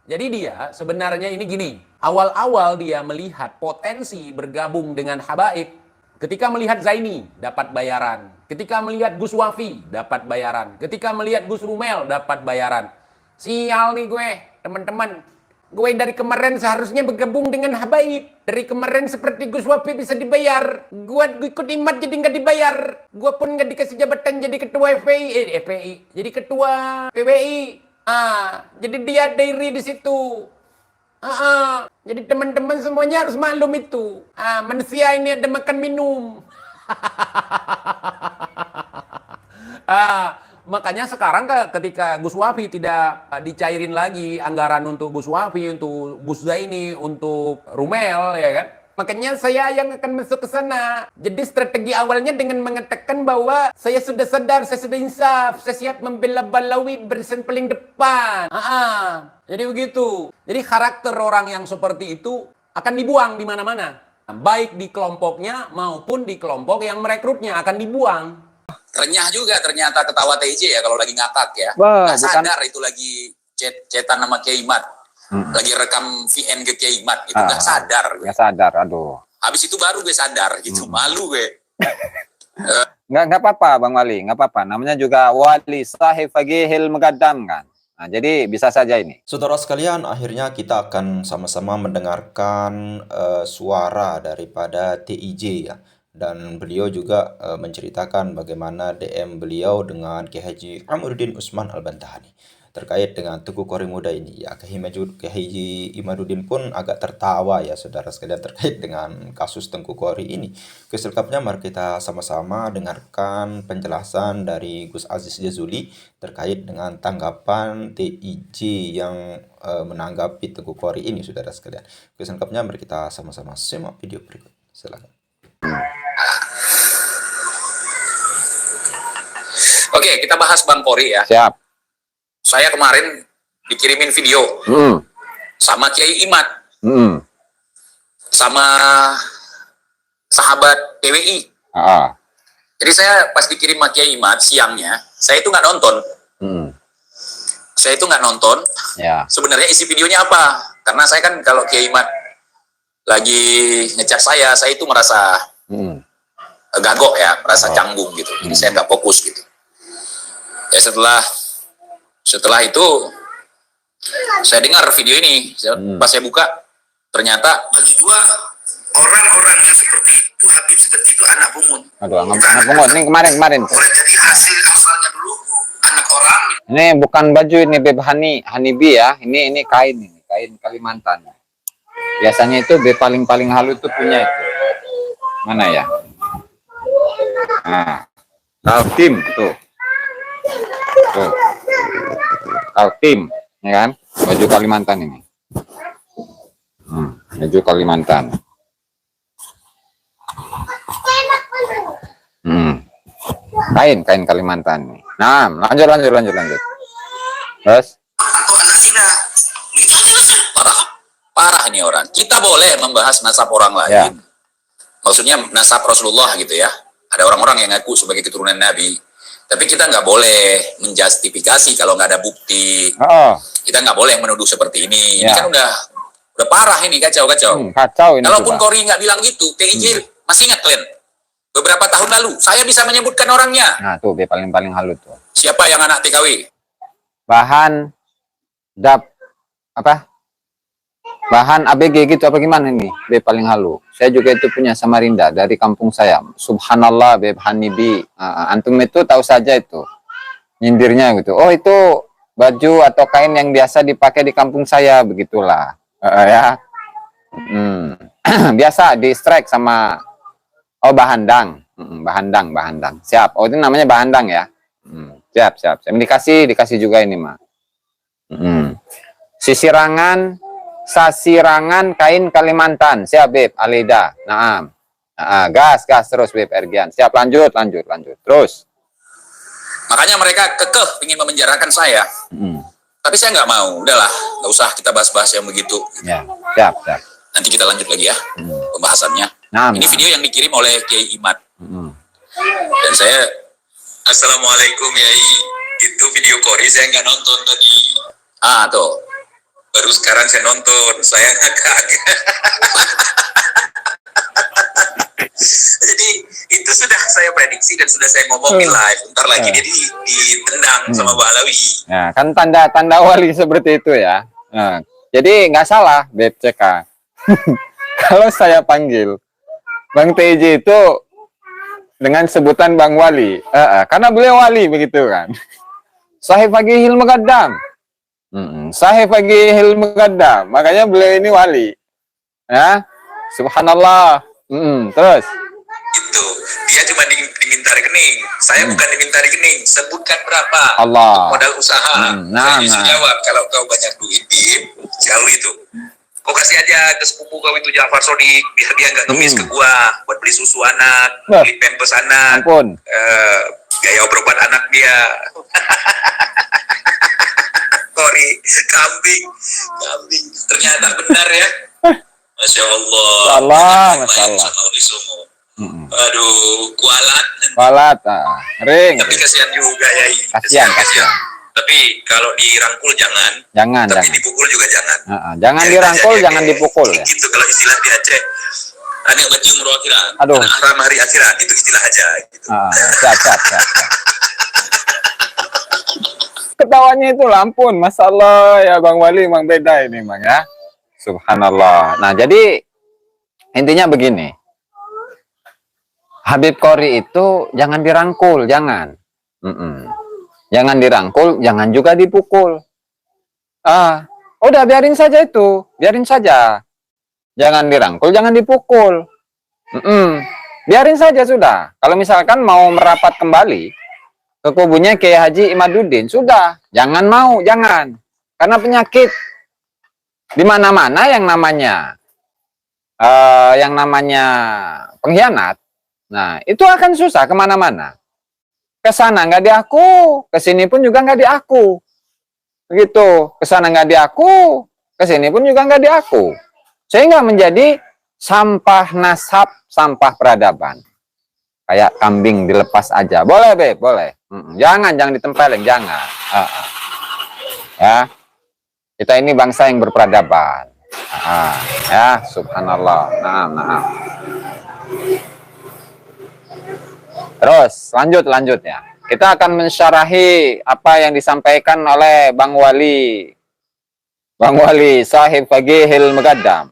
Jadi dia sebenarnya ini gini, awal-awal dia melihat potensi bergabung dengan Habaib, ketika melihat Zaini dapat bayaran, ketika melihat Gus Wafi dapat bayaran, ketika melihat Gus Rumel dapat bayaran. Sial nih gue, teman-teman. Gue dari kemarin seharusnya bergabung dengan Habaib. Dari kemarin seperti Gus Wafi bisa dibayar. Gue ikut imat jadi nggak dibayar. Gue pun nggak dikasih jabatan jadi ketua FPI, jadi ketua PWI. Jadi dia diri di situ. Jadi teman-teman semuanya harus maklum itu. Manusia ini ada makan minum. Makanya sekarang ketika Gus Wafi tidak dicairin lagi anggaran untuk Gus Wafi, untuk Gus Zaini, untuk Rumel, ya kan? Makanya saya yang akan masuk ke sana. Jadi strategi awalnya dengan mengatakan bahwa saya sudah sadar, saya sudah insaf, saya siap membela Balawi barisan paling depan. Jadi begitu. Jadi karakter orang yang seperti itu akan dibuang di mana-mana. Baik di kelompoknya maupun di kelompok yang merekrutnya akan dibuang. Renyah juga ternyata ketawa TJ ya kalau lagi ngakak ya. Wah, nggak sadar itu lagi cetan nama Kiai Mat. Lagi rekam VN ke Kiai Mat gitu. Nggak sadar. Nggak sadar, aduh. Habis itu baru gue sadar gitu. Malu gue. Nggak apa-apa Bang Wali, nggak apa-apa. Namanya juga wali sahib fagihil megadam kan. Nah, jadi bisa saja ini. Saudara sekalian, akhirnya kita akan sama-sama mendengarkan suara daripada TIJ ya. Dan beliau juga menceritakan bagaimana DM beliau dengan Kiai Haji Amiruddin Utsman Al-Bantahani terkait dengan Teguh Qori Muda ini. Ya, Kiai Haji Imaduddin pun agak tertawa ya saudara sekalian terkait dengan kasus Tengku Qori ini. Keselengkapnya mari kita sama-sama dengarkan penjelasan dari Gus Aziz Jazuli terkait dengan tanggapan TIJ yang menanggapi Tengku Qori ini saudara sekalian. Keselengkapnya mari kita sama-sama simak video berikut. Silakan. Oke, kita bahas Bang Qori ya. Siap. Saya kemarin dikirimin video sama Kiai Imat, sama sahabat PWI. Jadi saya pas dikirim sama Kiai Imat siangnya, saya itu nggak nonton. Saya itu nggak nonton. Ya. Sebenarnya isi videonya apa? Karena saya kan kalau Kiai Imat lagi ngechat saya itu merasa gagok ya, merasa canggung gitu. Jadi saya nggak fokus gitu. Ya setelah itu saya dengar video ini. Pas saya buka, ternyata bagi gua orang-orang yang seperti itu, Habib seperti itu anak bungut. Aduh, anak bungut. Ini kemarin. Boleh jadi hasil asalnya dulu anak orang. Ini bukan baju ini Beb Hanibi ya. Ini kain Kalimantan. Biasanya itu Beb paling halus itu punya itu. Mana ya? Nah, Kaltim tuh. Kaltim, ya kan? Baju Kalimantan ini. Baju Kalimantan. Kain Kalimantan nih. Nah, lanjut. Terus? Parah nih orang. Kita boleh membahas nasab orang lain. Ya. Maksudnya nasab Rasulullah gitu ya. Ada orang-orang yang ngaku sebagai keturunan Nabi. Tapi kita nggak boleh menjustifikasi kalau nggak ada bukti. Kita nggak boleh menuduh seperti ini. Ini kan udah parah ini, kacau. Kacau ini. Kalaupun Qori nggak bilang gitu, TIJ masih ingat kalian? Beberapa tahun lalu, saya bisa menyebutkan orangnya. Nah tuh, paling halus tuh. Siapa yang anak TKW? Bahan bahan ABG gitu apa gimana ini? Paling halus. Saya juga itu punya Samarinda dari kampung saya. Subhanallah, Beb Hanibi. Antum itu tahu saja itu nyindirnya gitu. Oh itu baju atau kain yang biasa dipakai di kampung saya, begitulah. Ya. Biasa di strike sama bahandang. Bahandang. Siap. Oh itu namanya bahandang ya. Siap. Dikasih juga ini mah. Sasirangan kain Kalimantan. Siap Beb Alida. Naam. Gas terus Beb Ergian. Siap, lanjut. Terus. Makanya mereka kekeh ingin memenjarakan saya. Tapi saya nggak mau. Udahlah, nggak usah kita bahas-bahas yang begitu. Ya, siap. Nanti kita lanjut lagi ya pembahasannya. Ini video yang dikirim oleh Kiai Imat. Dan saya, Assalamualaikum Yai. Itu video Qori saya nggak nonton tadi. Tuh. Baru sekarang saya nonton, saya ngakak. Jadi itu sudah saya prediksi dan sudah saya ngomongin live. Ntar lagi dia ditendang sama Mbak Alawi. Nah, kan tanda wali seperti itu ya. Nah, jadi nggak salah, Beb CK. Kalau saya panggil Bang TJ itu dengan sebutan Bang Wali, karena beliau wali begitu kan. Sahib Fagihil Muqaddam. Sahib Fagihil Muqaddam. Makanya beliau ini wali. Ya. Subhanallah. Terus Itu dia cuma diminta rekening. Saya bukan diminta rekening. Sebutkan berapa Allah. modal usaha. Nah, Saya bisa jawab, kalau kau banyak duit, Bim, jauh itu. Kau kasih aja ke sepupu kau itu Jafar Sodik, biar dia nggak ngemis ke gua buat beli susu anak, beli pampers anak, ampun. biaya berobat anak dia. Kori, kambing. Ternyata benar ya. Masya Allah. Masya Allah. Sama Wali Songo. Aduh, Kualat, ring. Tapi kasihan juga ya. Kasihan. Tapi kalau dirangkul jangan. Tapi dipukul juga jangan. Jangan dirangkul, jangan dipukul ya. Gitu kalau istilah di Aceh. Anak baju umroh akhirat. Aduh. Anak haram hari akhirat, itu istilah aja. Gitu. Siap. Ketawanya itu ampun, masalah ya Bang Wali memang beda ini Bang ya. Subhanallah. Nah, jadi intinya begini. Habib Qori itu jangan dirangkul, jangan. Jangan dirangkul, jangan juga dipukul. Udah biarin saja itu, biarin saja. Jangan dirangkul, jangan dipukul. Biarin saja sudah. Kalau misalkan mau merapat kembali ke kubunya Kiai Haji Imaduddin, sudah. Jangan mau, jangan. Karena penyakit di mana-mana yang namanya pengkhianat. Nah, itu akan susah kemana-mana. Ke sana nggak diaku, ke sini pun juga nggak diaku. Begitu, ke sana nggak diaku, ke sini pun juga nggak diaku. Sehingga menjadi sampah nasab, sampah peradaban. Kayak kambing dilepas aja. Boleh, Beb, boleh. Jangan ditempelin, jangan. Ya, kita ini bangsa yang berperadaban. Ya, subhanallah. Nah. Terus lanjut ya. Kita akan mensyarahi apa yang disampaikan oleh Bang Wali Sahib Fagihil Muqaddam.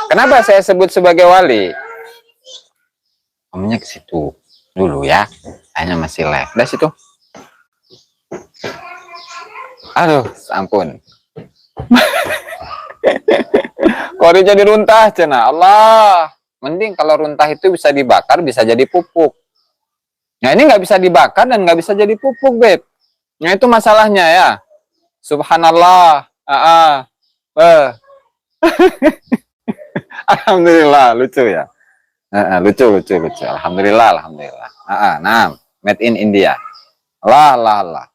Kenapa saya sebut sebagai wali? Omnya ke situ dulu ya. Hanya masih live. Udah situ. Aduh, ampun. Kori jadi runtah cina. Allah. Mending kalau runtah itu bisa dibakar, bisa jadi pupuk. Nah, ini nggak bisa dibakar dan nggak bisa jadi pupuk, Beb. Nah, itu masalahnya ya. Subhanallah. Alhamdulillah, lucu ya. Lucu. Alhamdulillah. Nah, made in India. Allah.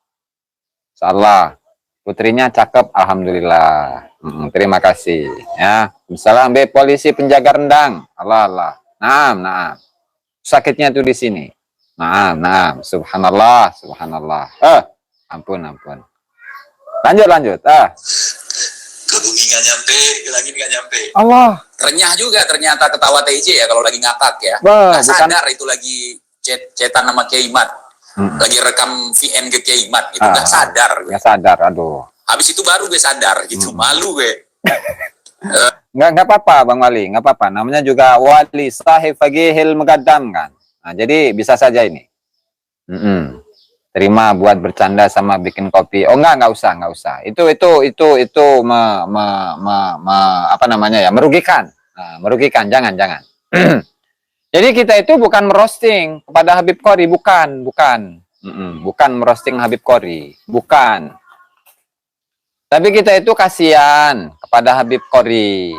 Insyaallah. Putrinya cakep, alhamdulillah. Terima kasih ya. Salam Beb, polisi penjaga rendang. Allah. Nah. Sakitnya tuh di sini. Nah. Subhanallah. Ampun. Lanjut. Ke bumi nggak nyampe, ke langit nggak nyampe. Allah. Renyah juga ternyata ketawa TJ ya kalau lagi ngakak ya. Bah, nggak sadar itu lagi cetan nama Kiai Mat. Lagi rekam VN ke Kiai Mat gitu. Nggak sadar. Nggak sadar, aduh. Habis itu baru gue sadar gitu. Malu gue. Nggak apa-apa Bang Wali, nggak apa-apa. Namanya juga Wali Sahib Fagihil Muqaddam kan. Nah, jadi bisa saja ini. Terima buat bercanda sama bikin kopi. Oh nggak usah. Itu apa namanya ya, merugikan. Nah, merugikan, jangan. Jadi kita itu bukan merosting kepada Habib Qori, bukan. Bukan merosting Habib Qori, bukan. Tapi kita itu kasihan kepada Habib Qori.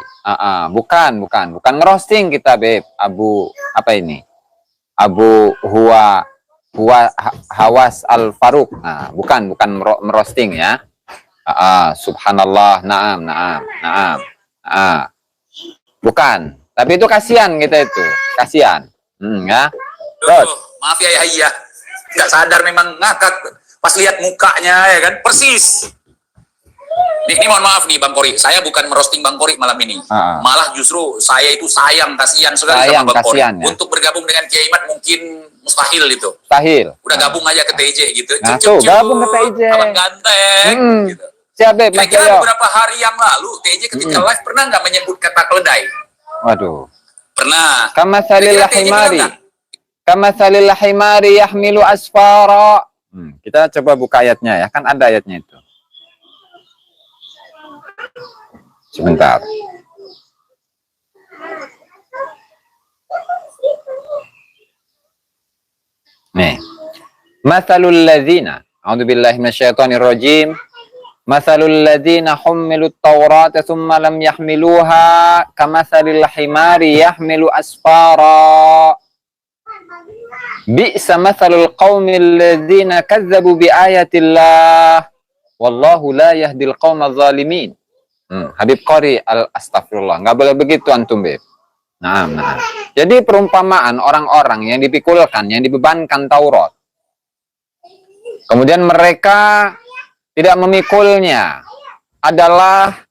Bukan ngerosting kita, Beb. Abu Hawas Al-Faruq. Nah, bukan merosting ya. Subhanallah. Naam. Bukan. Tapi itu kasihan kita itu. Kasihan. Ya. Terus. Maaf ya. Nggak sadar memang ngakak. Pas lihat mukanya ya kan. Persis. Ini mohon maaf nih Bang Kori, saya bukan merosting Bang Kori malam ini. Malah justru saya itu sayang, kasihan sekali sama Bang Kori. Ya? Untuk bergabung dengan Kiai Imat mungkin mustahil itu. Mustahil. Udah gabung aja ke TJ gitu. Nah, tuh, gabung ke TJ. Abang ganteng. Gitu. Siap, Beb, Mas Kira-kira Yoyo. beberapa hari yang lalu, TJ ketika live pernah nggak menyebut kata keledai? Waduh. Pernah. Kama salil Kira-kira TJ bilang himari. nggak? Kama salil himari yahmilu asfara. Kita coba buka ayatnya ya. Kan ada ayatnya itu. Sebentar. Nih. Mathalul ladzina. A'udzubillahi minasyaitonir rajim. Mathalul ladzina hummilut Taurata tsumma lam yahmiluha kamathalil himari yahmilu asfara. Bi'sa mathalul qaumil ladzina kazzabu biayatillah. Wallahu la yahdil qaumadz zalimin. Habib Qori al-Astaghfirullah. Nggak boleh begitu antum, Beb. Nah. Jadi perumpamaan orang-orang yang dipikulkan, yang dibebankan Taurat. Kemudian mereka tidak memikulnya adalah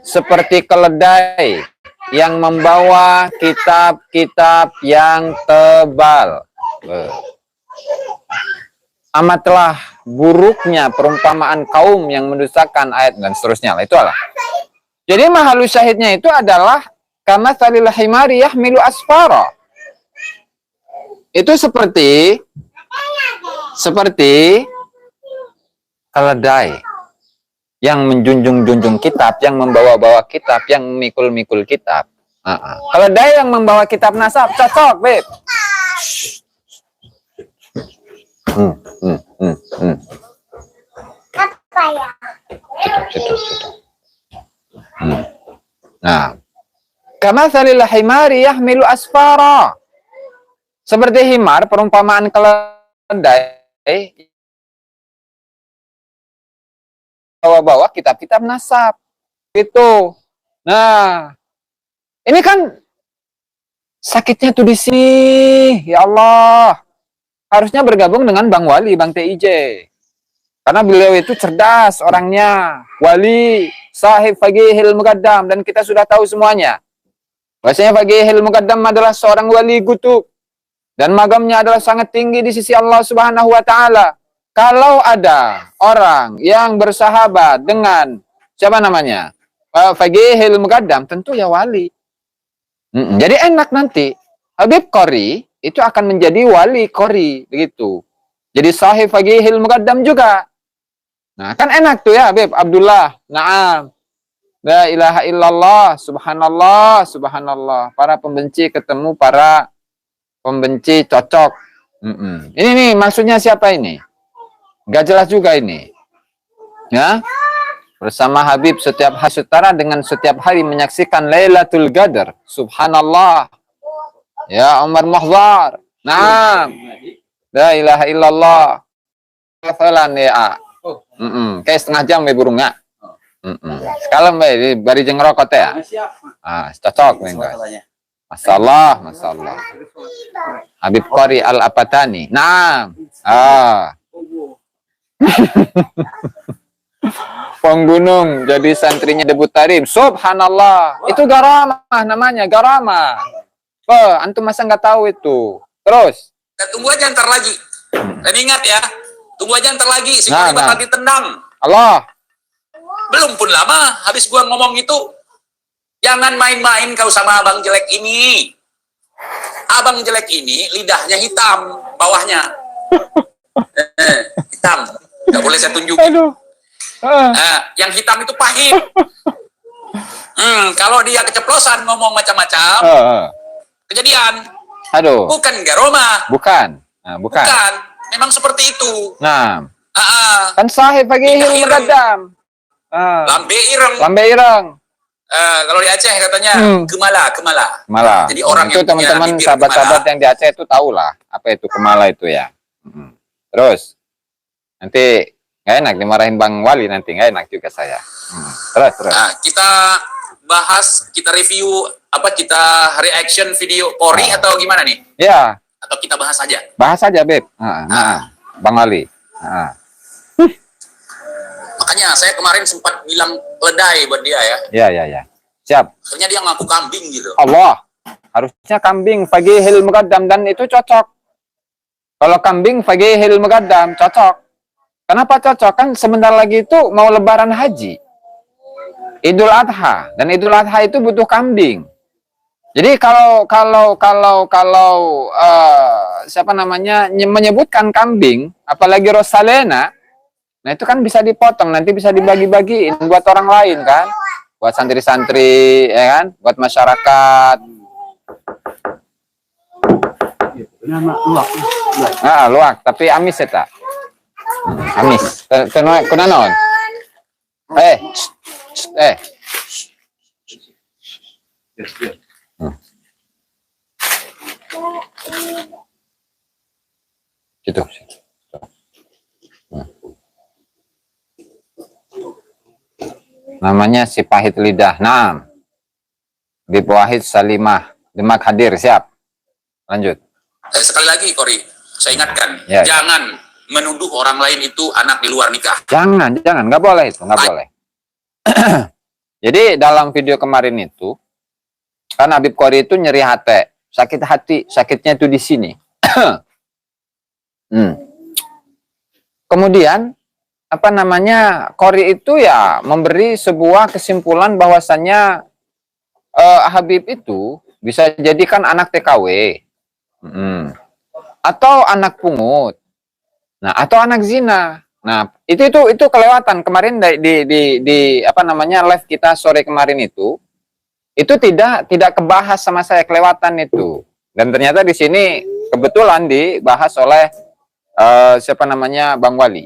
seperti keledai yang membawa kitab-kitab yang tebal. Amatlah buruknya perumpamaan kaum yang mendustakan ayat dan seterusnya. Itulah. Jadi mahalus syahidnya itu adalah kama salil himari yahmilu asfara. Itu seperti keledai yang menjunjung-junjung kitab, yang membawa-bawa kitab, yang memikul-mikul kitab. Keledai yang membawa kitab nasab, cocok, Beb. Apa ya? Situ. Nah, kama salil himari yahmilu asfara. Seperti himar, perumpamaan keledai bawa-bawa kitab-kitab nasab. Gitu. Nah, ini kan sakitnya tuh di sini. Ya Allah. Harusnya bergabung dengan Bang Wali, Bang TIJ. Karena beliau itu cerdas orangnya. Wali, sahib Faqihil Muqaddam. Dan kita sudah tahu semuanya. Bahasanya Faqihil Muqaddam adalah seorang wali kutub. Dan magamnya adalah sangat tinggi di sisi Allah Subhanahu wa Ta'ala. Kalau ada orang yang bersahabat dengan, siapa namanya? Faqihil Muqaddam, tentu ya wali. Jadi enak nanti. Habib Qori itu akan menjadi wali Qori, begitu. Jadi sahib Faqihil Muqaddam juga. Nah, kan enak tuh ya, Habib Abdullah. Naam. La ilaha illallah, subhanallah, subhanallah. Para pembenci ketemu para pembenci cocok. Ini nih maksudnya siapa ini? Gak jelas juga ini. Ya. Bersama Habib setiap hari setara dengan setiap hari menyaksikan Lailatul Qadar. Subhanallah. Ya Umar Muhzar. Naam. La ilaha illallah. Falan ya. Kayak setengah jam ya burungnya. Sekarang bari jeng rokok ya. Cocok nih guys. Masalah. Habib Qori al-Apatani. Naam. Penggunung jadi santrinya Debu Tarim. Subhanallah. Itu garamah namanya, garamah. Antum masa nggak tahu itu. Terus. Dan tunggu aja ntar lagi. Dan ingat ya, tunggu aja ntar lagi. Si Kori bakal ditendang. Allah. Belum pun lama, habis gua ngomong itu, jangan main-main kau sama abang jelek ini. Abang jelek ini lidahnya hitam, bawahnya. Hitam. Nggak boleh saya tunjukin. Aduh. Yang hitam itu pahit. Kalau dia keceplosan ngomong macam-macam, kejadian. Aduh. Bukan garoma. Bukan. Nah, bukan. Memang seperti itu. Nah. Kan sahih Faqihil Muqaddam. Lambe ireng. Kalau di Aceh katanya kemala. Jadi orang itu yang teman-teman sahabat-sahabat yang di Aceh itu tahulah apa itu kemala itu ya. Terus nanti nggak enak dimarahin Bang Wali, nanti nggak enak juga saya. Terus. Nah, kita bahas, kita review kita reaction video Qori atau gimana nih? Ya. Atau kita bahas aja? Bahas aja, Beb. Bang Wali. Makanya saya kemarin sempat bilang ledai buat dia ya. Ya, ya, ya. Siap. Akhirnya dia ngaku kambing gitu. Allah. Harusnya kambing fagihil muqaddam, dan itu cocok. Kalau kambing fagihil muqaddam cocok. Kenapa cocok? Kan sebentar lagi itu mau lebaran haji. Idul Adha, dan Idul Adha itu butuh kambing. Jadi kalau siapa namanya menyebutkan kambing, apalagi Rosalena, nah itu kan bisa dipotong, nanti bisa dibagi-bagiin buat orang lain kan, buat santri-santri, ya kan, buat masyarakat. Luak, tapi amis ya tak? Amis. Kunanon? Gitu. Namanya si pahit lidah. Naam. Bib Wahid Salimah. Demak hadir, siap. Lanjut. Sekali lagi, Kori, saya ingatkan, Ya. jangan menuduh orang lain itu anak di luar nikah. Jangan, nggak boleh itu, nggak boleh. Jadi dalam video kemarin itu, kan Habib Qori itu nyeri hati, sakit hati, sakitnya itu di sini. Kemudian apa namanya, Qori itu ya memberi sebuah kesimpulan bahwasannya Habib itu bisa jadikan anak TKW, atau anak pungut, nah atau anak zina. Nah itu kelewatan kemarin di apa namanya live kita sore kemarin itu tidak kebahas sama saya, kelewatan itu. Dan ternyata di sini kebetulan dibahas oleh siapa namanya, Bang Wali.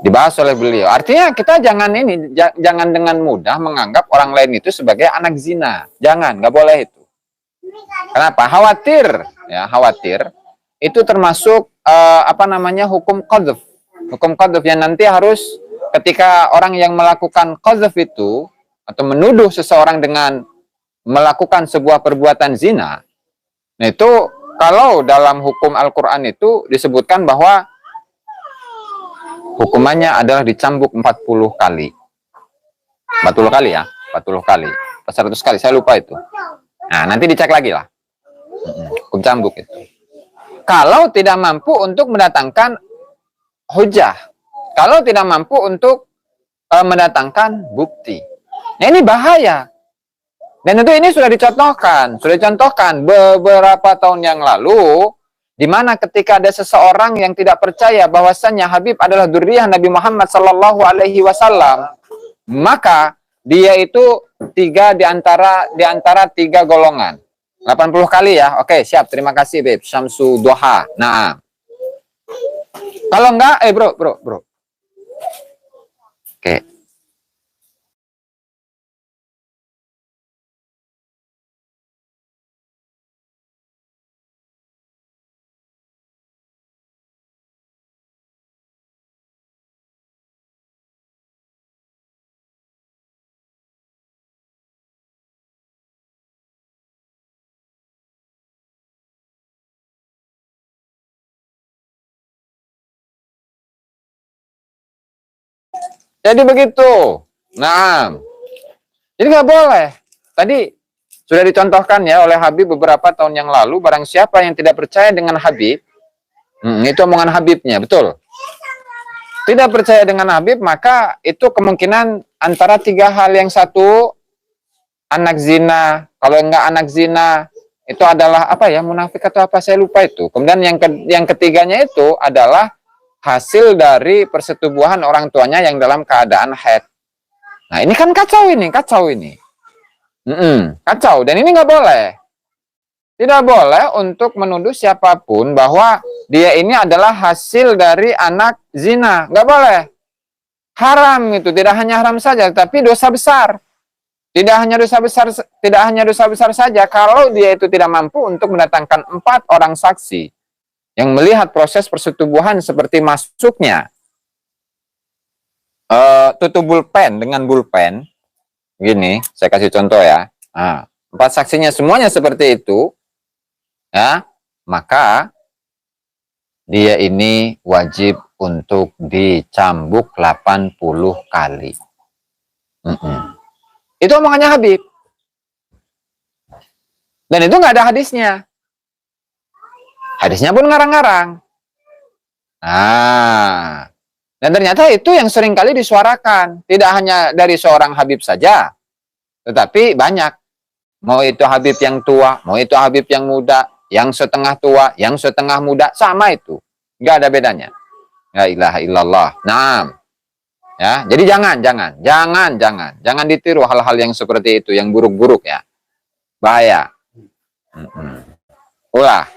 Dibahas oleh beliau. Artinya kita jangan dengan mudah menganggap orang lain itu sebagai anak zina. Jangan, nggak boleh itu. Kenapa? Khawatir itu termasuk apa namanya, hukum qadhf. Hukum qadhf yang nanti harus ketika orang yang melakukan qadhf itu atau menuduh seseorang dengan melakukan sebuah perbuatan zina, nah itu kalau dalam hukum Al-Quran itu disebutkan bahwa hukumannya adalah dicambuk 40 kali. 40 kali ya, 40 kali. 100 kali, saya lupa itu. Nah, nanti dicek lagi lah. Hukum cambuk itu. Kalau tidak mampu untuk mendatangkan hujah. Kalau tidak mampu untuk mendatangkan bukti. Nah, ini bahaya. Dan tentu ini sudah dicontohkan beberapa tahun yang lalu, di mana ketika ada seseorang yang tidak percaya bahwasannya Habib adalah dzurriyyah Nabi Muhammad sallallahu alaihi wasallam, maka dia itu di antara tiga golongan. 80 kali ya. Oke, siap. Terima kasih, Beb. Syamsu Doha. Nah. Kalau enggak, bro. Oke. Jadi begitu. Nah, jadi nggak boleh. Tadi sudah dicontohkan ya oleh Habib beberapa tahun yang lalu. Barang siapa yang tidak percaya dengan Habib, itu omongan Habibnya, betul. Tidak percaya dengan Habib, maka itu kemungkinan antara tiga hal. Yang satu, anak zina. Kalau enggak anak zina, itu adalah apa ya, munafik atau apa, saya lupa itu. Kemudian yang ketiganya itu adalah hasil dari persetubuhan orang tuanya yang dalam keadaan haid. Nah ini kan kacau ini. Kacau, dan ini nggak boleh. Tidak boleh untuk menuduh siapapun bahwa dia ini adalah hasil dari anak zina. Nggak boleh. Haram itu, tidak hanya haram saja, tapi dosa besar. Tidak hanya dosa besar saja, kalau dia itu tidak mampu untuk mendatangkan 4 orang saksi yang melihat proses persetubuhan seperti masuknya tutup bulpen dengan bulpen, gini, saya kasih contoh ya. Nah, 4 saksinya semuanya seperti itu, ya, maka dia ini wajib untuk dicambuk 80 kali. Itu omongannya Habib. Dan itu nggak ada hadisnya. Hadisnya pun ngarang-ngarang. Nah, dan ternyata itu yang sering kali disuarakan. Tidak hanya dari seorang Habib saja, tetapi banyak. Mau itu Habib yang tua, mau itu Habib yang muda, yang setengah tua, yang setengah muda, sama itu. Nggak ada bedanya. La ilaha illallah. Naam. Ya, jadi jangan ditiru hal-hal yang seperti itu, yang buruk-buruk ya. Bahaya. Ulah.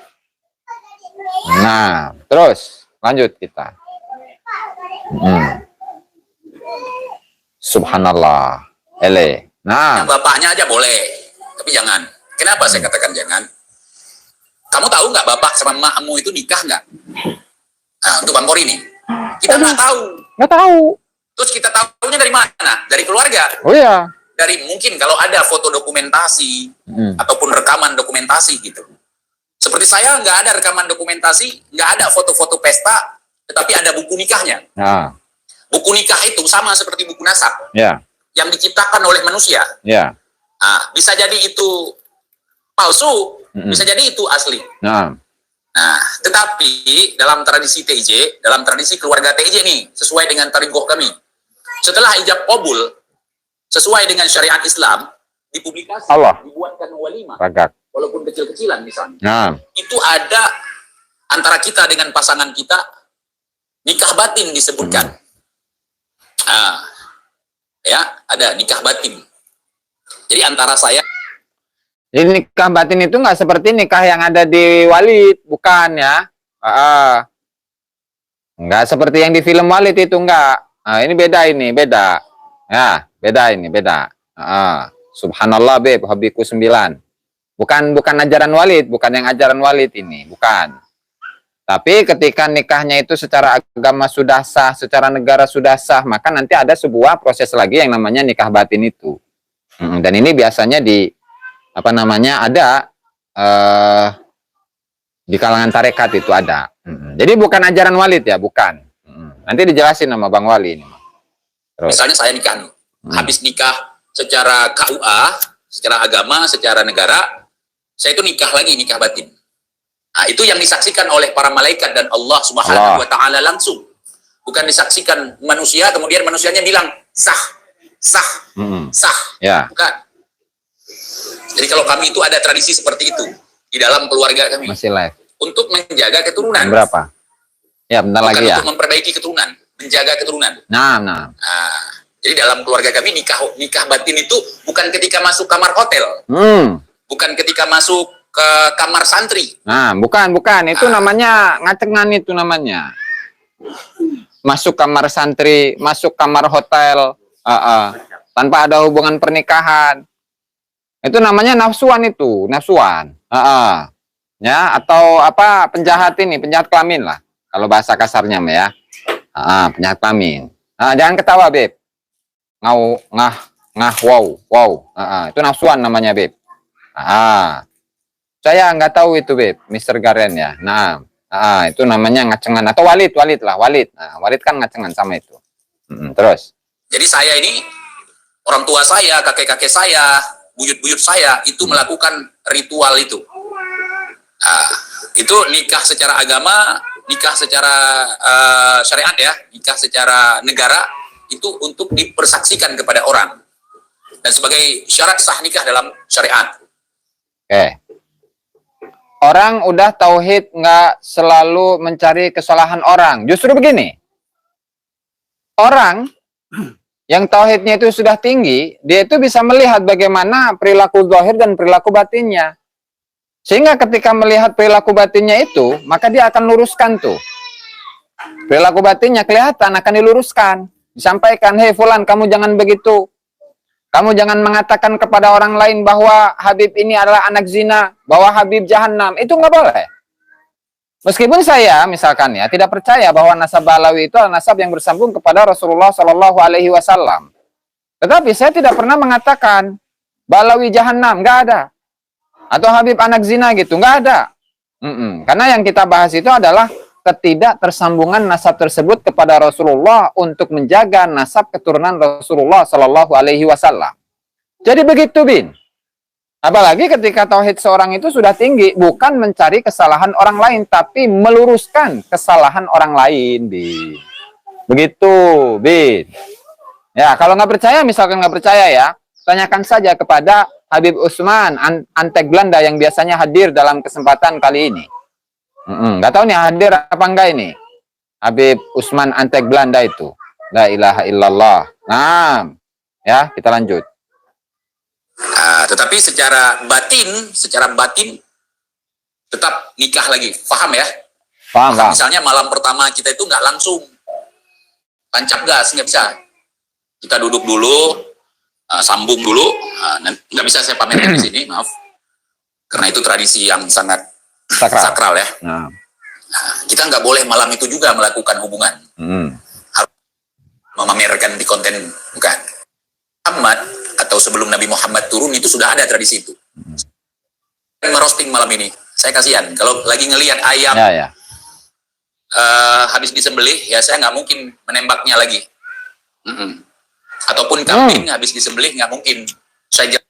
Nah, terus lanjut kita. Subhanallah. Nah, Bapaknya aja boleh, tapi jangan. Kenapa saya katakan jangan? Kamu tahu nggak bapak sama emakmu itu nikah nggak? Nah, untuk Bang Kori nih, kita nggak tahu. nggak tahu. Terus kita tahunya dari mana? Dari keluarga. Oh ya. Dari mungkin kalau ada foto dokumentasi ataupun rekaman dokumentasi gitu. Seperti saya nggak ada rekaman dokumentasi, nggak ada foto-foto pesta, tetapi ada buku nikahnya. Nah, Buku nikah itu sama seperti buku nasab ya, yang diciptakan oleh manusia. ya. Nah, bisa jadi itu palsu, bisa jadi itu asli. Nah, Nah, tetapi dalam tradisi TIJ, dalam tradisi keluarga TIJ nih, sesuai dengan tarikh kami, setelah ijab kabul, sesuai dengan syariat Islam, dipublikasi, Allah. dibuatkan walimah, ragak. walaupun kecil-kecilan misalnya. Nah, Itu ada antara kita dengan pasangan kita, nikah batin disebutkan. Nah, ya, ada nikah batin. Jadi antara saya jadi nikah batin itu nggak seperti nikah yang ada di Walid, bukan ya? Nggak seperti yang di film Walid itu nggak. Ini beda, Ya, beda ini, beda. Subhanallah, Beb, hobiku 9. Bukan ajaran Walid, bukan yang ajaran Walid ini, bukan. Tapi ketika nikahnya itu secara agama sudah sah, secara negara sudah sah, maka nanti ada sebuah proses lagi yang namanya nikah batin itu. Dan ini biasanya ada di kalangan tarekat itu ada. Jadi bukan ajaran Walid ya, bukan. Nanti dijelasin sama Bang Wali ini. Terus. misalnya saya nikah nih, habis nikah secara KUA, secara agama, secara negara, saya itu nikah lagi, nikah batin. Nah, itu yang disaksikan oleh para malaikat dan Allah Subhanahu wa Ta'ala langsung. Bukan disaksikan manusia, kemudian manusianya bilang sah, sah. Ya. Bukan. Jadi kalau kami itu ada tradisi seperti itu di dalam keluarga kami. Masih live. Untuk menjaga keturunan. Berapa? Ya, bentar Bukan lagi ya. untuk memperbaiki keturunan, menjaga keturunan. Nah. Nah, jadi dalam keluarga kami nikah batin itu bukan ketika masuk kamar hotel, bukan ketika masuk ke kamar santri. Nah, bukan. Itu namanya ngacengan itu namanya. Masuk kamar santri, masuk kamar hotel, tanpa ada hubungan pernikahan. Itu namanya nafsuan itu, nafsuan. Ya, atau apa penjahat kelamin lah. Kalau bahasa kasarnya mah ya. Penjahat kelamin. Jangan ketawa, Beb. Wow. Itu nafsuan namanya, Beb. Saya nggak tahu itu, Beb, Mr. Garen ya. Nah, itu namanya ngacengan atau Walid lah, Walid. Nah, Walid kan ngacengan sama itu. Terus. Jadi saya ini, orang tua saya, kakek-kakek saya, buyut-buyut saya itu melakukan ritual itu. Itu nikah secara agama, nikah secara syariat ya, nikah secara negara itu untuk dipersaksikan kepada orang dan sebagai syarat sah nikah dalam syariat. Oke. Orang udah tauhid nggak selalu mencari kesalahan orang. Justru begini. Orang yang tauhidnya itu sudah tinggi, dia itu bisa melihat bagaimana perilaku zahir dan perilaku batinnya. Sehingga ketika melihat perilaku batinnya itu, maka dia akan luruskan tuh. Perilaku batinnya kelihatan, akan diluruskan. Disampaikan, hei fulan, kamu jangan begitu. Kamu jangan mengatakan kepada orang lain bahwa Habib ini adalah anak zina, bahwa Habib jahanam. Itu nggak boleh. Meskipun saya, misalkan ya, tidak percaya bahwa nasab Balawi itu adalah nasab yang bersambung kepada Rasulullah Shallallahu Alaihi Wasallam. Tetapi saya tidak pernah mengatakan Balawi jahanam, nggak ada. Atau Habib anak zina gitu, nggak ada. Karena yang kita bahas itu adalah ketidaktersambungan nasab tersebut kepada Rasulullah untuk menjaga nasab keturunan Rasulullah Shallallahu Alaihi Wasallam. Jadi begitu, Bin. Apalagi ketika tauhid seorang itu sudah tinggi, bukan mencari kesalahan orang lain, tapi meluruskan kesalahan orang lain, Bin. Begitu, Bin. Ya, kalau nggak percaya, misalkan nggak percaya ya, tanyakan saja kepada Habib Usman Antek Belanda yang biasanya hadir dalam kesempatan kali ini. Nggak tahu nih hadir apa enggak ini. Habib Usman Antek Belanda itu. La ilaha illallah. Nah, ya kita lanjut. Tetapi secara batin tetap nikah lagi, paham ya? Paham, paham. Misalnya malam pertama kita itu nggak langsung tancap gas, nggak bisa. Kita duduk dulu, sambung dulu, nggak bisa saya pamerkan di sini, maaf. Karena itu tradisi yang sangat sakral ya. Nah, kita nggak boleh malam itu juga melakukan hubungan. Harus memamerkan di konten, bukan. Muhammad atau sebelum Nabi Muhammad turun itu sudah ada tradisi itu. Merosting malam ini, saya kasihan. Kalau lagi ngelihat ayam ya. Habis disembelih, ya saya nggak mungkin menembaknya lagi. Ataupun kambing habis disembelih nggak mungkin. Saya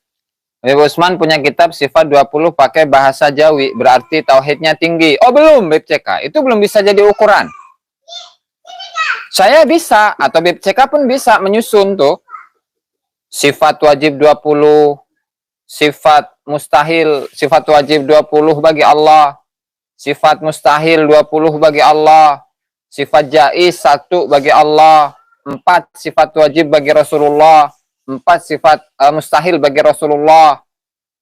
Habib Usman punya kitab Sifat 20 pakai bahasa Jawi, berarti tauhidnya tinggi. Oh belum, BPCK. Itu belum bisa jadi ukuran. Saya bisa, atau BPCK pun bisa menyusun tuh. Sifat wajib 20, sifat mustahil, sifat wajib 20 bagi Allah, sifat mustahil 20 bagi Allah, sifat jaiz 1 bagi Allah, 4 sifat wajib bagi Rasulullah, 4 sifat mustahil bagi Rasulullah.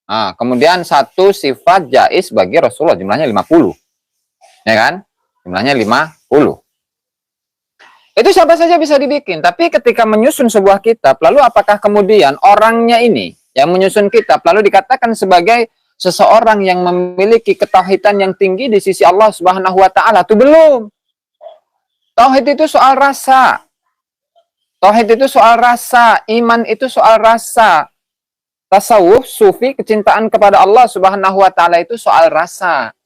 Nah, kemudian 1 sifat jaiz bagi Rasulullah, jumlahnya 50. Ya kan? Jumlahnya 50. Itu siapa saja bisa dibikin. Tapi ketika menyusun sebuah kitab, lalu apakah kemudian orangnya ini yang menyusun kitab, lalu dikatakan sebagai seseorang yang memiliki ketauhidan yang tinggi di sisi Allah Subhanahu wa Ta'ala? Itu belum. Tauhid itu soal rasa. Tauhid itu soal rasa. Iman itu soal rasa. Tasawuf, sufi, kecintaan kepada Allah Subhanahu wa Ta'ala itu soal rasa.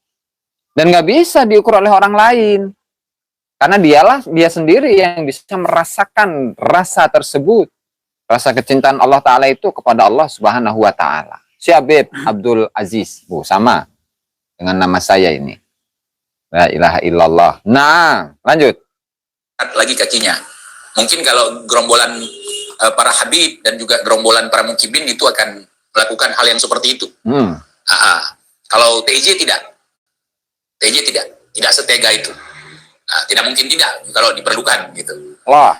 Dan nggak bisa diukur oleh orang lain. Karena dia sendiri yang bisa merasakan rasa tersebut. Rasa kecintaan Allah Ta'ala itu kepada Allah Subhanahu wa Ta'ala. Si Habib Abdul Aziz. Sama dengan nama saya ini. La ilaha illallah. Nah, lanjut. lagi kakinya. Mungkin kalau gerombolan para Habib dan juga gerombolan para mukibin itu akan melakukan hal yang seperti itu. Kalau TJ tidak. TJ tidak setega itu. Tidak mungkin tidak kalau diperlukan gitu. Wah.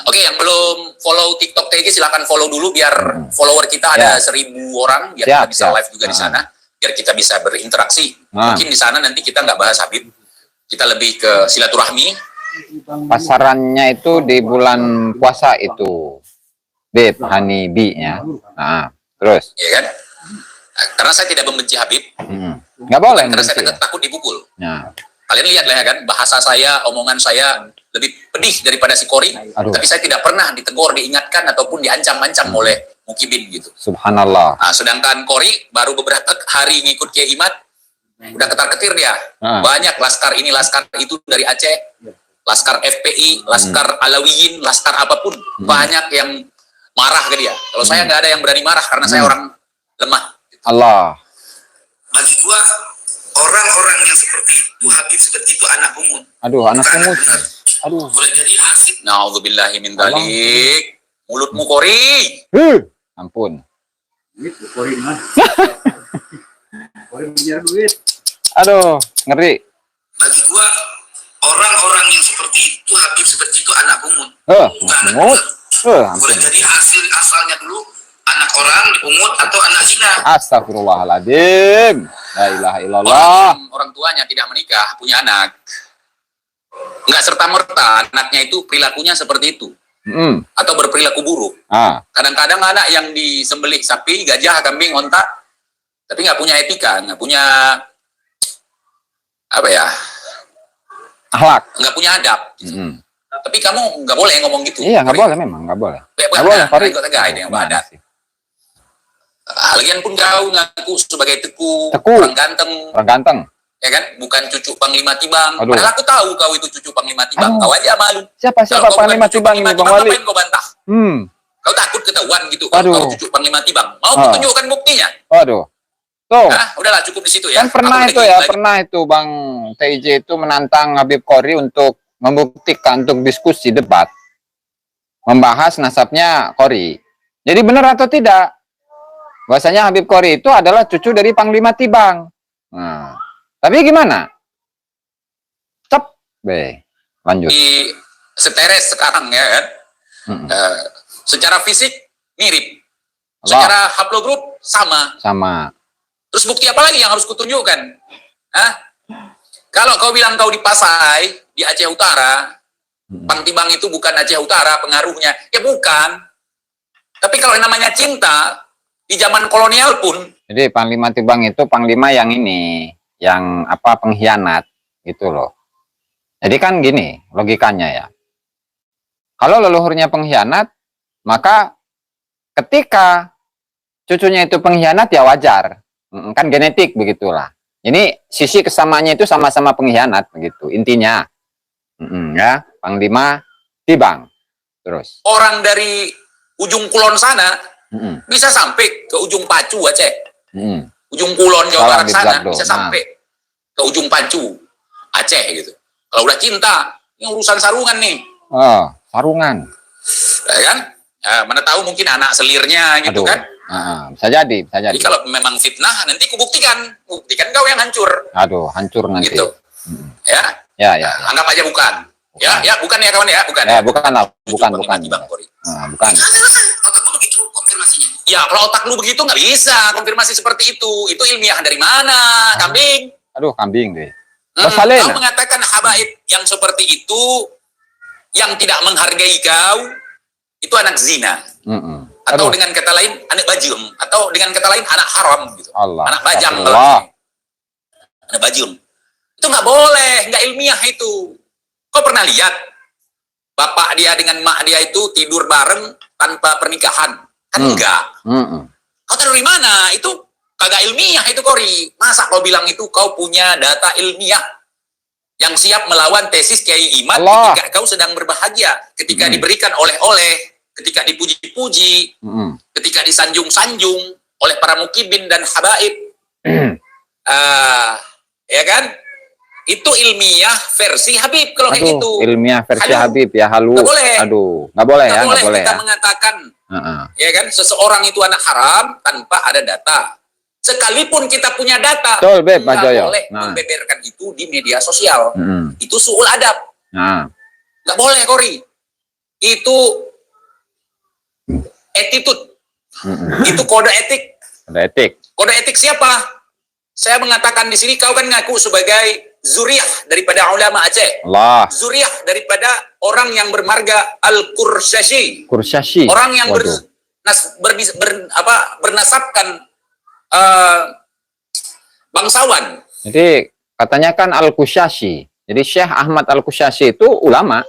Oke, yang belum follow TikTok TJ silakan follow dulu biar follower kita ada 1.000 orang biar kita bisa live juga di sana, biar kita bisa berinteraksi. Mungkin di sana nanti kita nggak bahas Habib, kita lebih ke silaturahmi. Pasarannya itu di bulan puasa itu, Beb Hanibi-nya. Nah, terus. Ya kan? Karena saya tidak membenci Habib. Nggak boleh. Karena saya takut dipukul. Nah. Kalian lihat lah ya kan, bahasa saya, omongan saya lebih pedih daripada si Kori. Tapi saya tidak pernah ditegur, diingatkan, ataupun diancam-ancam oleh mukibin gitu. Subhanallah. Nah, sedangkan Kori baru beberapa hari ngikut Kiai Imad, udah ketar-ketir dia. Banyak laskar ini, laskar itu dari Aceh, laskar FPI, laskar Alawiyin, laskar apapun. Banyak yang marah ke dia. Kalau saya nggak ada yang berani marah, karena saya orang lemah. Allah. Bagi gua, orang-orang yang seperti itu, Habib seperti itu anak pungut. Aduh, anak pungut. Aduh. Boleh jadi asik. Na'udzubillahi min dzalik. Mulutmu Kori. Ampun. Kori mah. Kori punya duit. Aduh, ngeri. Bagi gua, orang-orang yang seperti itu, Habib seperti itu anak pungut. Pungut. Boleh Ampun. jadi asalnya dulu anak orang dipungut atau anak zina. Astagfirullahaladzim. La ilaha illallah. Orang tuanya tidak menikah, punya anak. Nggak serta-merta anaknya itu perilakunya seperti itu. Atau berperilaku buruk. Kadang-kadang anak yang disembelih sapi, gajah, kambing, onta, tapi nggak punya etika, nggak punya apa ya? Akhlak. Nggak punya adab. Tapi kamu nggak boleh ngomong gitu. Iya, nggak boleh memang, nggak boleh. Nggak boleh, Kori. Ini yang ada. Lagian pun kau ngaku sebagai teku, Teku. orang ganteng. Orang ganteng. ya kan? Bukan cucu Panglima Tibang. Aduh. Padahal aku tahu kau itu cucu Panglima Tibang. Aduh. Kau aja malu. Siapa Kalau kau bukan Panglima cucu Tibang ini, Bang Wali? ngapain kau bantah? Kau takut ketahuan gitu kalau Aduh. kau cucu Panglima Tibang. Mau Ah. ku tunjukkan buktinya? Waduh. Tuh. Nah, udahlah cukup di situ ya. Kan pernah Aku itu lagi- ya, lagi- pernah itu Bang TJ itu menantang Habib Qori untuk membuktikan, untuk diskusi debat, membahas nasabnya Qori. Jadi benar atau tidak? Bahwasanya Habib Qori itu adalah cucu dari Panglima Tibang. Nah, tapi gimana? Cep, lanjut. di seteres sekarang ya kan. Secara fisik mirip. Allah. Secara haplogrup sama. Sama. Terus bukti apa lagi yang harus kutunjukkan? Hah? Kalau kau bilang kau di Pasai, di Aceh Utara, Pang Tibang itu bukan Aceh Utara pengaruhnya. Ya bukan. Tapi kalau yang namanya cinta, di zaman kolonial pun, Jadi Panglima Tibang itu panglima yang ini, yang apa, pengkhianat gitu loh. Jadi kan gini logikanya ya. Kalau leluhurnya pengkhianat, maka ketika cucunya itu pengkhianat ya wajar. Kan genetik begitulah. Ini sisi kesamaannya itu sama-sama pengkhianat begitu intinya. Ya, Panglima Tibang. Terus. orang dari ujung kulon sana bisa sampai ke ujung Pacu Aceh. Ujung Kulon Jawa Salam Barat di sana Blardo. bisa sampai ke ujung Pacu Aceh gitu. Kalau udah cinta, ini urusan sarungan nih, Oh, sarungan. ya kan? Ya, mana tahu mungkin anak selirnya gitu Aduh. kan. Bisa jadi, bisa jadi. Jadi kalau memang fitnah, nanti kubuktikan, buktikan kau yang hancur, Aduh, hancur nanti. gitu. Ya, Ya. anggap aja bukan. Ya, bukan ya kawan ya, bukan. Ya, bukan lah, bukan. Bang Qori. Bukan. Otakmu begitu konfirmasinya. Ya, kalau otak lu begitu nggak bisa konfirmasi seperti itu. Itu ilmiah dari mana, kambing? Aduh, kambing deh. Kau Salena. mengatakan habaib yang seperti itu, yang tidak menghargai kau, itu anak zina. Atau Aduh. dengan kata lain, anak bajum. Atau dengan kata lain, anak haram. Gitu. Allah. Anak bajang. Allah. Anak bajum. Itu nggak boleh, nggak ilmiah itu. Kau pernah lihat bapak dia dengan mak dia itu tidur bareng tanpa pernikahan? Kan enggak. Kau tahu dari mana? Itu kagak ilmiah itu, Qori. Masa kau bilang itu kau punya data ilmiah yang siap melawan tesis Kiai Imad Allah. ketika kau sedang berbahagia, ketika diberikan oleh-oleh, ketika dipuji-puji, ketika disanjung-sanjung oleh para mukibin dan habaib. Ya kan? Itu ilmiah versi Habib kalau kayak gitu. Ilmiah versi Halu. Habib ya, halu. Nggak boleh. Aduh, nggak boleh ya, Nggak nggak boleh kita ya. mengatakan ya kan, seseorang itu anak haram tanpa ada data. Sekalipun kita punya data, Betul, Beb, Mas nggak Joyo. boleh Nah. membeberkan itu di media sosial. Itu suul adab. Nah, Nggak boleh, Qori. Itu attitude. Itu kode etik. ada etik. Kode etik siapa? Saya mengatakan di sini, kau kan ngaku sebagai zuriyah daripada ulama Aceh. Allah. Zuriyah daripada orang yang bermarga Al-Qursyasyi. Kursyasyi. Orang yang Waduh. bernasabkan bangsawan. Jadi katanya kan Al-Kusyasyi. Jadi Syekh Ahmad Al-Kusyasyi itu ulama.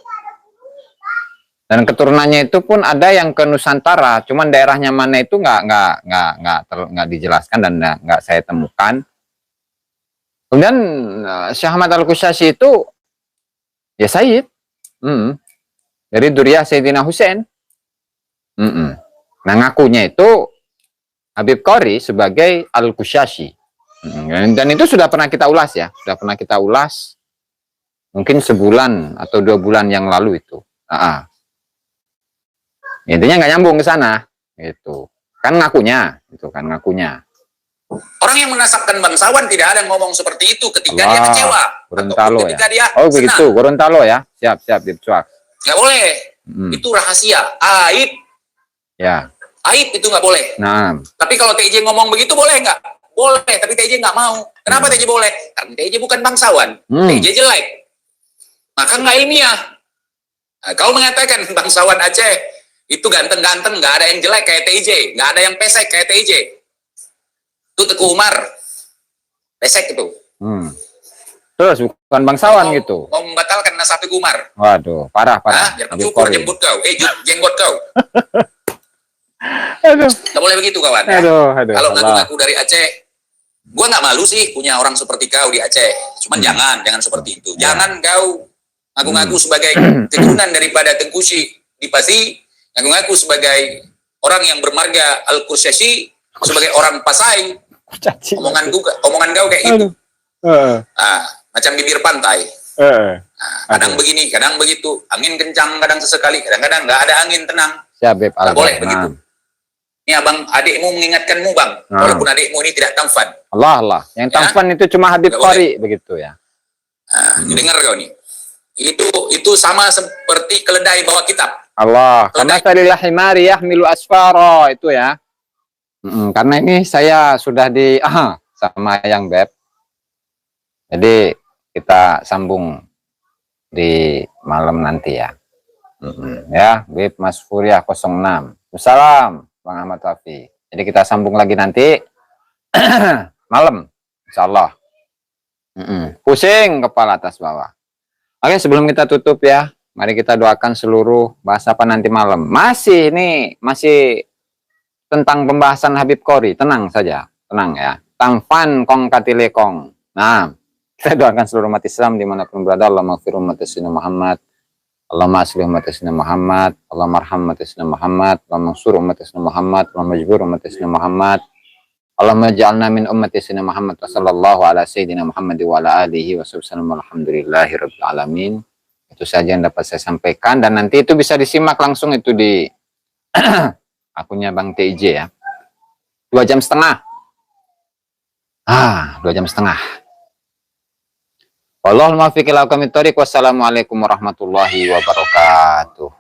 Dan keturunannya itu pun ada yang ke Nusantara, cuman daerahnya mana itu nggak dijelaskan dan nggak saya temukan. Kemudian Syekh Ahmad Al-Kusyasyi itu ya Sayyid, dari Duriyah Sayyidina Husain. Nah ngakunya itu Habib Qori sebagai Al-Kusyasyi. Dan itu sudah pernah kita ulas ya, mungkin sebulan atau 2 bulan yang lalu itu. Intinya nggak nyambung ke sana, gitu. Kan ngakunya. Orang yang menasabkan bangsawan tidak ada ngomong seperti itu ketika dia kecewa. Gorontalo ataupun ketika ya. dia Oh begitu, senang. Gorontalo ya. Siap, Dipcuak. Nggak boleh. Itu rahasia. Aib. Ya. Aib itu nggak boleh. Nah, Tapi kalau TJ ngomong begitu boleh nggak? Boleh, tapi TJ nggak mau. Kenapa TJ boleh? Karena TJ bukan bangsawan. TJ jelek. Maka nggak ilmiah. Nah, kau mengatakan bangsawan Aceh itu ganteng-ganteng, nggak ada yang jelek kayak TJ, nggak ada yang pesek kayak TJ. Itu Teguh Umar. Pesek itu. terus bukan bangsawan gitu. Mau membatalkan nasab Teguh Umar. Waduh, parah. Biar Habib cukur Qori. jembut kau. Jenggot kau. Aduh, Nggak boleh begitu kawan. Ya? aduh. Kalau Allah. ngaku-ngaku dari Aceh, Gua nggak malu sih punya orang seperti kau di Aceh. Cuman jangan seperti itu. Jangan kau ngaku-ngaku sebagai keturunan daripada Tengkusi di Pasi, ngaku-ngaku sebagai orang yang bermarga Al-Kursyasi, sebagai orang Pasai. Omongan kau kayak gitu. Macam bibir pantai. Kadang begini, kadang begitu. Angin kencang, kadang sesekali. Kadang-kadang nggak ada angin, tenang. Siap, Beb. Nggak boleh begitu. Ini abang, adikmu mengingatkanmu bang, walaupun adikmu ini tidak tampan. Allah. Yang tampan itu cuma Habib Qori begitu ya. Dengar kau nih. Itu sama seperti keledai bawa kitab. Allah. Karena salillah himari yahmilu asfara itu ya. Karena ini saya sudah sama yang Beb. Jadi kita sambung di malam nanti ya. Ya, Beb Mas Furiah 06. Wassalam. Bang Ahmad Wafi. Jadi kita sambung lagi nanti malam, insya Allah. Pusing kepala atas bawah. Oke, sebelum kita tutup ya, mari kita doakan seluruh bahasa apa nanti malam. Masih tentang pembahasan Habib Qori. Tenang saja, tenang ya. Tangfan kong katile kong. Nah, kita doakan seluruh umat Islam dimanapun berada. Allahumma maghfir umat Islam Muhammad. Allahumma aslih umat Islam Muhammad, Allahumma arham umat Islam Muhammad, Allahumma mansur umat Islam Muhammad, Allahumma majbur umat Islam Muhammad, Allahumma ja'alna min umat Islam Muhammad wa sallallahu ala sayyidina Muhammad wa ala alihi wa sallam alhamdulillahi rabbil alamin. Itu saja yang dapat saya sampaikan, dan nanti itu bisa disimak langsung itu di akunnya Bang TIJ ya. 2,5 jam. 2,5 jam. Allahumma fiqil aqamit thoriq. Wassalamualaikum warahmatullahi wabarakatuh.